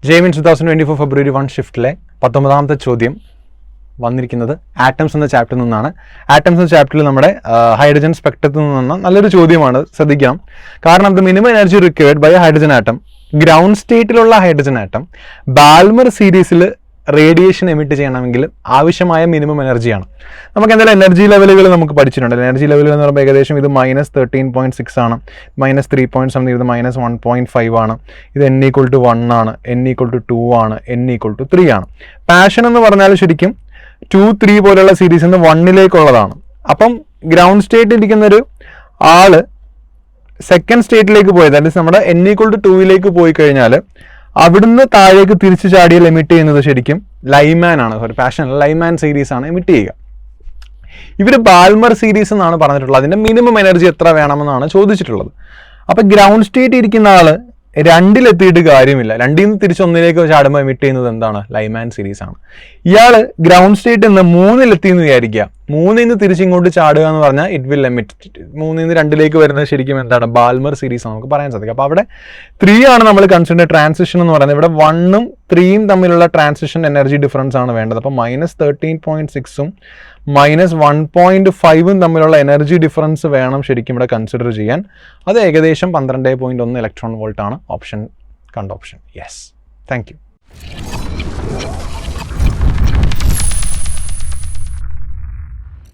JEE 2024 ഫെബ്രുവരി 1 ഷിഫ്റ്റിലെ 19ാമത്തെ ചോദ്യം വന്നിരിക്കുന്നത് atoms എന്ന ചാപ്റ്ററിൽ നിന്നാണ്. ആറ്റംസ് എന്ന ചാപ്റ്ററിൽ നമ്മുടെ ഹൈഡ്രജൻ സ്പെക്ട്രത്തിൽ നിന്ന് നല്ലൊരു ചോദ്യമാണ്, ശ്രദ്ധിക്കണം. കാരണം the minimum energy required by hydrogen atom, ground സ്റ്റേറ്റിലുള്ള ഹൈഡ്രജൻ ആറ്റം ബാൽമർ സീരീസിൽ റേഡിയേഷൻ എമിറ്റ് ചെയ്യണമെങ്കിൽ ആവശ്യമായ മിനിമം എനർജിയാണ്. നമുക്ക് എന്തായാലും എനർജി ലെവലുകൾ നമുക്ക് പഠിച്ചിട്ടുണ്ട്. എനർജി ലെവലുകൾ എന്ന് പറയുമ്പോൾ ഏകദേശം ഇത് -13.6 ആണ്, -3.7 ഇത് -1.5 ആണ്, ഇത് n=1 ആണ്, n=2 ആണ്, n=3 ആണ്. പാഷൻ എന്ന് പറഞ്ഞാൽ ശരിക്കും 2, 3 പോലെയുള്ള സീരീസിൽ നിന്ന് 1ലേക്കുള്ളതാണ്. അപ്പം ഗ്രൗണ്ട് സ്റ്റേറ്റിൽ ഇരിക്കുന്നൊരു ആള് സെക്കൻഡ് സ്റ്റേറ്റിലേക്ക് പോയത്, അതായത് നമ്മുടെ n=2ലേക്ക് പോയി കഴിഞ്ഞാൽ അവിടുന്ന് താഴേക്ക് തിരിച്ചു ചാടിയാൽ എമിറ്റ് ചെയ്യുന്നത് ശരിക്കും ലൈമാൻ ആണ്. പാഷൻ ലൈമാൻ സീരീസ് ആണ് എമിറ്റ് ചെയ്യുക. ഇവർ ബാൽമർ സീരീസ് എന്നാണ് പറഞ്ഞിട്ടുള്ളത്. അതിന്റെ മിനിമം എനർജി എത്ര വേണമെന്നാണ് ചോദിച്ചിട്ടുള്ളത്. അപ്പൊ ഗ്രൗണ്ട് സ്റ്റേറ്റ് ഇരിക്കുന്ന ആള് 2-ലെത്തിയിട്ട് കാര്യമില്ല, 2ൽ നിന്ന് തിരിച്ച് 1ലേക്ക് ചാടുമ്പോൾ എമിറ്റ് ചെയ്യുന്നത് എന്താണ്? ലൈമാൻ സീരീസ് ആണ്. ഇയാള് ഗ്രൗണ്ട് സ്റ്റേറ്റിൽ നിന്ന് 3-ലെത്തി എന്ന് വിചാരിക്കുക, 3ൽ നിന്ന് തിരിച്ച് ഇങ്ങോട്ട് ചാടുക എന്ന് പറഞ്ഞാൽ ഇറ്റ് വിൽ എമിറ്റ്. 3ൽ നിന്ന് 2ലേക്ക് വരുന്നത് ശരിക്കും എന്താണ്? ബാൽമർ സീരീസ് നമുക്ക് പറയാൻ സാധിക്കും. അപ്പോൾ അവിടെ 3 ആണ് നമ്മൾ കൺസിഡർ ട്രാൻസിഷൻ എന്ന് പറയുന്നത്. ഇവിടെ 1ഉം 3ഉം തമ്മിലുള്ള ട്രാൻസിഷൻ എനർജി ഡിഫറൻസ് ആണ് വേണ്ടത്. അപ്പോൾ -13.6ഉം -1.5ഉം തമ്മിലുള്ള എനർജി ഡിഫറൻസ് വേണം ശരിക്കും ഇവിടെ കൺസിഡർ ചെയ്യാൻ. അത് ഏകദേശം 12.1 ഇലക്ട്രോൺ വോൾട്ട് ആണ്. ഓപ്ഷൻ കണ്ട ഓപ്ഷൻ യെസ്. Thank you.